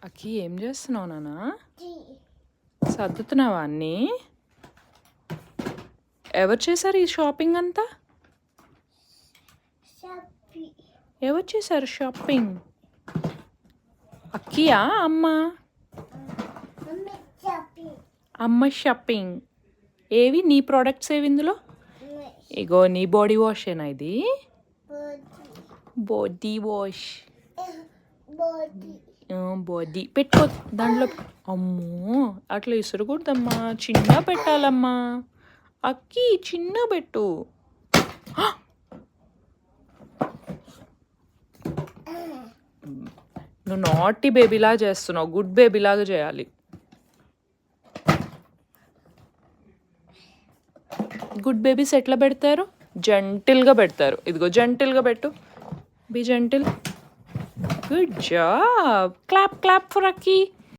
అక్కి ఏం చేస్తున్నావు నాన్న? సర్దుతున్నావా అన్నీ? ఎవరు చేశారు ఈ షాపింగ్ అంతా? ఎవరు చేశారు షాపింగ్? అక్కియా అమ్మ? అమ్మ షాపింగ్. ఏవి నీ ప్రోడక్ట్స్ ఏవి ఇందులో? ఇగో నీ బాడీ వాషేనా ఇది? Body wash. బాడీ పెట్టుకో దాంట్లో. అమ్మో అట్లా ఇసురకూడదమ్మా, చిన్న పెట్టాలమ్మా. అక్కి చిన్న పెట్టు. నువ్వు నాటి బేబీలా చేస్తున్నావు, గుడ్ బేబీలాగా చేయాలి. గుడ్ బేబీస్ ఎట్లా పెడతారు? జెంటిల్గా పెడతారు. ఇదిగో జెంటిల్గా పెట్టు. Be gentle. Good job. Clap clap for Akki.